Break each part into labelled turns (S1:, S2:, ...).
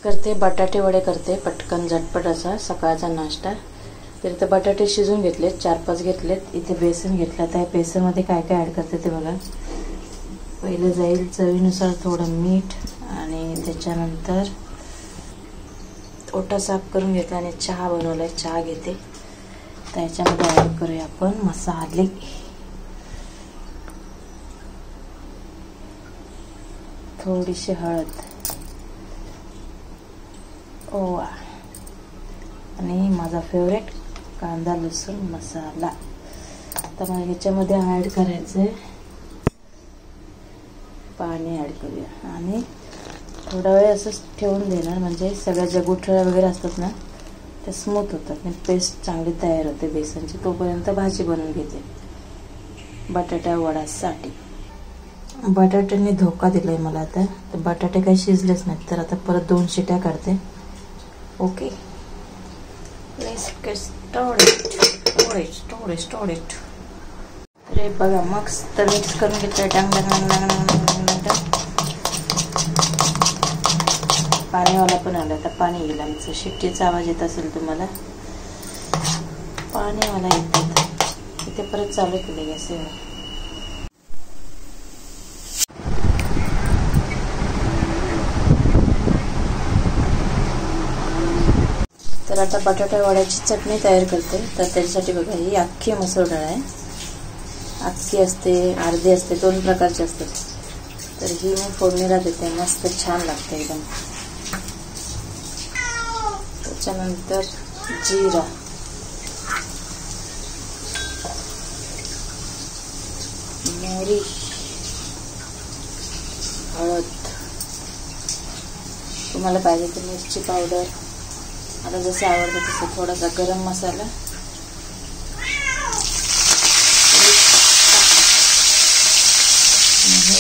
S1: करते बटाटे वडे करते पटकन झटपट असा सकाळचा नाश्ता। तर इथे बटाटे शिजून घेतलेत, 4-5 घेतलेत। इथे बेसन घेतलं, तर बेसन मध्ये काय काय ऍड करते ते बघा। पहिलं जाईल चवीनुसार थोडं मीठ आणि त्याच्यानंतर ओटा साफ करून घेतला आणि चहा बनवलाय, चहा घेते। त्याच्यामध्ये ऍड करूया आपण मसाले। थोडीशी हळद, ओवा आणि माझा फेवरेट कांदा लसूण मसाला। तर मग ह्याच्यामध्ये ऍड करायचं पाणी, ऍड करूया आणि थोडा वेळ असंच ठेवून देणार, म्हणजे सगळ्या ज्या गुठळ्या वगैरे असतात ना त्या स्मूथ होतात आणि पेस्ट चांगली तयार होते बेसनची। तोपर्यंत भाजी बनवून घेते बटाटा वड्यासाठी। बटाट्याने धोका दिलाय मला आता, तर बटाटे काही शिजलेच नाहीत, तर आता परत 2 शिट्या काढते। Okay, let's get started. अरे बघा मस्त मिक्स करून घेतलं। डांग डांग डांग डांग डांग। पाणीवाला पण आला, तर पाणी गेलं आमचं। शिट्टीचा आवाज येत असेल तुम्हाला, पाणीवाला येतात। इथे परत चालू केले गॅसवर। तर आता बटाटा वड्याची चटणी तयार करते। तर त्याच्यासाठी बघा ही अख्खी मसूर डाळ आहे, अख्खी असते अर्धी असते, 2 प्रकारची असतात। तर ही मी फोडणीला देते, मस्त छान लागते एकदम। त्याच्यानंतर जिरा, मोहरी, हळद, तुम्हाला पाहिजे तर मिरची पावडर, आता जसं आवडतं तसं, थोडासा गरम मसाला,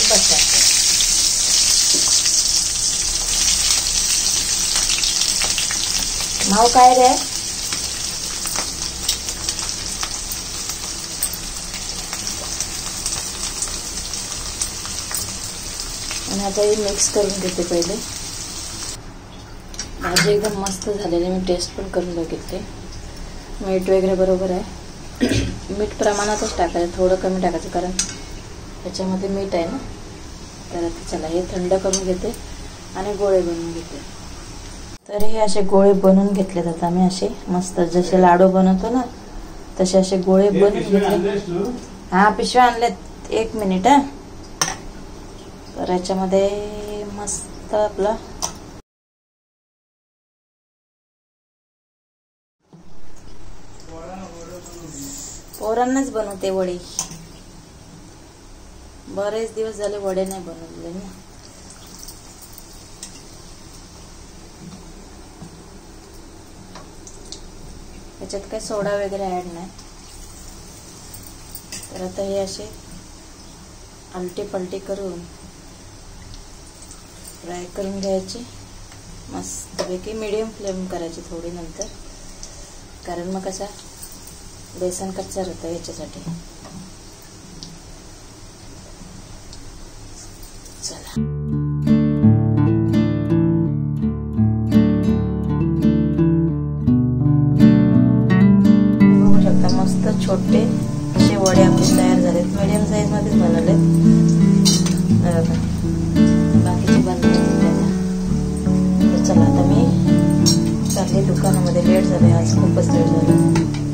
S1: बटाटे। नाव काय रे? आणि आता हे मिक्स करून घेते पहिले। भाजी एकदम मस्त झालेली, मी टेस्ट पण करून बघितले। मीठ वगैरे बरोबर आहे। मीठ प्रमाणातच टाकायचं, थोडं कमी टाकायचं, कारण त्याच्यामध्ये मीठ आहे ना। तर आता चला हे थंड करून घेते आणि गोळे बनवून घेते। तर हे असे गोळे बनवून घेतलेत आता मी, असे मस्त जसे लाडू बनवतो ना तसे असे गोळे बनवून घेतले। हा पिशव्या आणलेत, 1 मिनिट हा। तर याच्यामध्ये मस्त आपला पोरांनाच बनवते वडे, बरेच दिवस झाले वडे नाही बनवले ना। याच्यात काही सोडा वगैरे ऍड नाही। तर आता हे असे आलटी पलटी करून फ्राय करून घ्यायचे मस्तपैकी। मीडियम फ्लेम करायची थोडी नंतर, कारण मग कसा बेसन कच्चा होतं याच्यासाठी। चला बघू शकता, मस्त छोटे असे वडे आपले तयार झालेत। मीडियम साईज मध्येच बनवले, बाकीचे बनवले त्याला। तर चला आता मी चालले दुकानामध्ये, लेट झाले आज, खूपच लेट झालं।